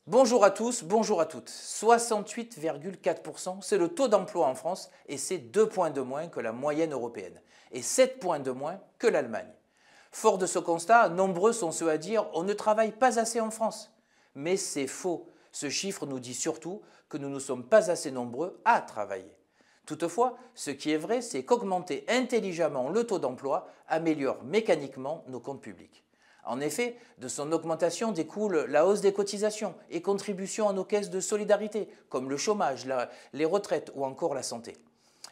Bonjour à tous, bonjour à toutes. 68,4%, c'est le taux d'emploi en France et c'est 2 points de moins que la moyenne européenne et 7 points de moins que l'Allemagne. Fort de ce constat, nombreux sont ceux à dire « on ne travaille pas assez en France ». Mais c'est faux. Ce chiffre nous dit surtout que nous ne sommes pas assez nombreux à travailler. Toutefois, ce qui est vrai, c'est qu'augmenter intelligemment le taux d'emploi améliore mécaniquement nos comptes publics. En effet, de son augmentation découle la hausse des cotisations et contributions à nos caisses de solidarité, comme le chômage, les retraites ou encore la santé.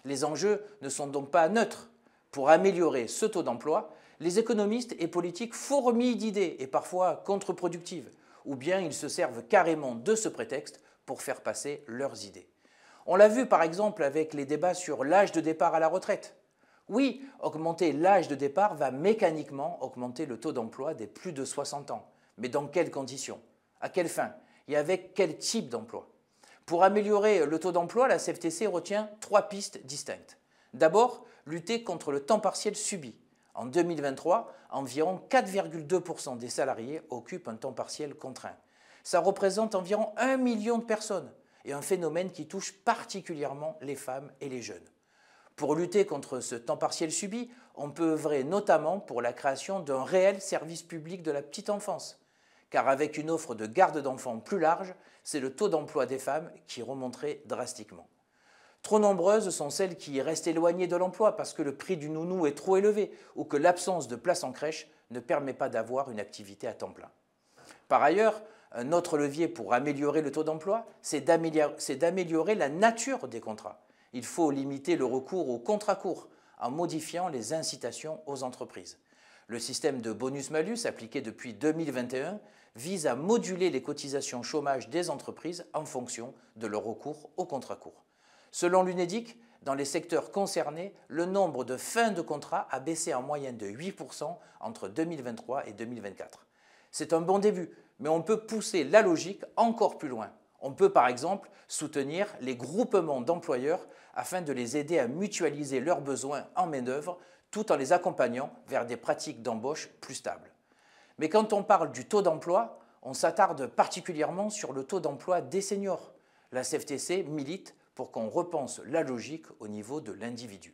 Les enjeux ne sont donc pas neutres. Pour améliorer ce taux d'emploi, les économistes et politiques fourmillent d'idées et parfois contre-productives, ou bien ils se servent carrément de ce prétexte pour faire passer leurs idées. On l'a vu par exemple avec les débats sur l'âge de départ à la retraite. Oui, augmenter l'âge de départ va mécaniquement augmenter le taux d'emploi des plus de 60 ans. Mais dans quelles conditions? À quelle fin? Et avec quel type d'emploi? Pour améliorer le taux d'emploi, la CFTC retient 3 pistes distinctes. D'abord, lutter contre le temps partiel subi. En 2023, environ 4,2% des salariés occupent un temps partiel contraint. Ça représente environ 1 million de personnes et un phénomène qui touche particulièrement les femmes et les jeunes. Pour lutter contre ce temps partiel subi, on peut œuvrer notamment pour la création d'un réel service public de la petite enfance. Car avec une offre de garde d'enfants plus large, c'est le taux d'emploi des femmes qui remonterait drastiquement. Trop nombreuses sont celles qui restent éloignées de l'emploi parce que le prix du nounou est trop élevé ou que l'absence de place en crèche ne permet pas d'avoir une activité à temps plein. Par ailleurs, un autre levier pour améliorer le taux d'emploi, c'est d'améliorer la nature des contrats. Il faut limiter le recours aux contrats courts en modifiant les incitations aux entreprises. Le système de bonus-malus appliqué depuis 2021 vise à moduler les cotisations chômage des entreprises en fonction de leur recours aux contrats courts. Selon l'UNEDIC, dans les secteurs concernés, le nombre de fins de contrat a baissé en moyenne de 8% entre 2023 et 2024. C'est un bon début, mais on peut pousser la logique encore plus loin. On peut par exemple soutenir les groupements d'employeurs afin de les aider à mutualiser leurs besoins en main-d'œuvre tout en les accompagnant vers des pratiques d'embauche plus stables. Mais quand on parle du taux d'emploi, on s'attarde particulièrement sur le taux d'emploi des seniors. La CFTC milite pour qu'on repense la logique au niveau de l'individu.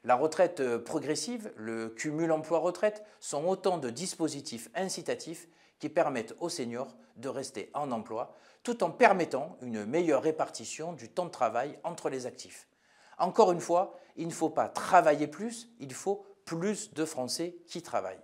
La retraite progressive, le cumul emploi-retraite sont autant de dispositifs incitatifs qui permettent aux seniors de rester en emploi tout en permettant une meilleure répartition du temps de travail entre les actifs. Encore une fois, il ne faut pas travailler plus, il faut plus de Français qui travaillent.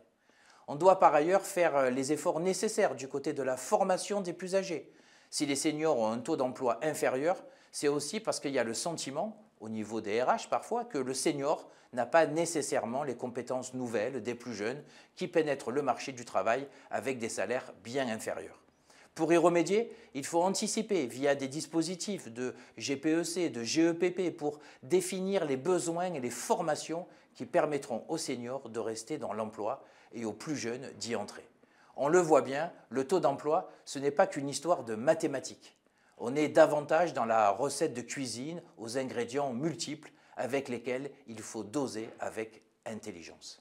On doit par ailleurs faire les efforts nécessaires du côté de la formation des plus âgés. Si les seniors ont un taux d'emploi inférieur, c'est aussi parce qu'il y a le sentiment, au niveau des RH parfois, que le senior n'a pas nécessairement les compétences nouvelles des plus jeunes qui pénètrent le marché du travail avec des salaires bien inférieurs. Pour y remédier, il faut anticiper via des dispositifs de GPEC, de GEPP pour définir les besoins et les formations qui permettront aux seniors de rester dans l'emploi et aux plus jeunes d'y entrer. On le voit bien, le taux d'emploi, ce n'est pas qu'une histoire de mathématiques. On est davantage dans la recette de cuisine aux ingrédients multiples avec lesquels il faut doser avec intelligence.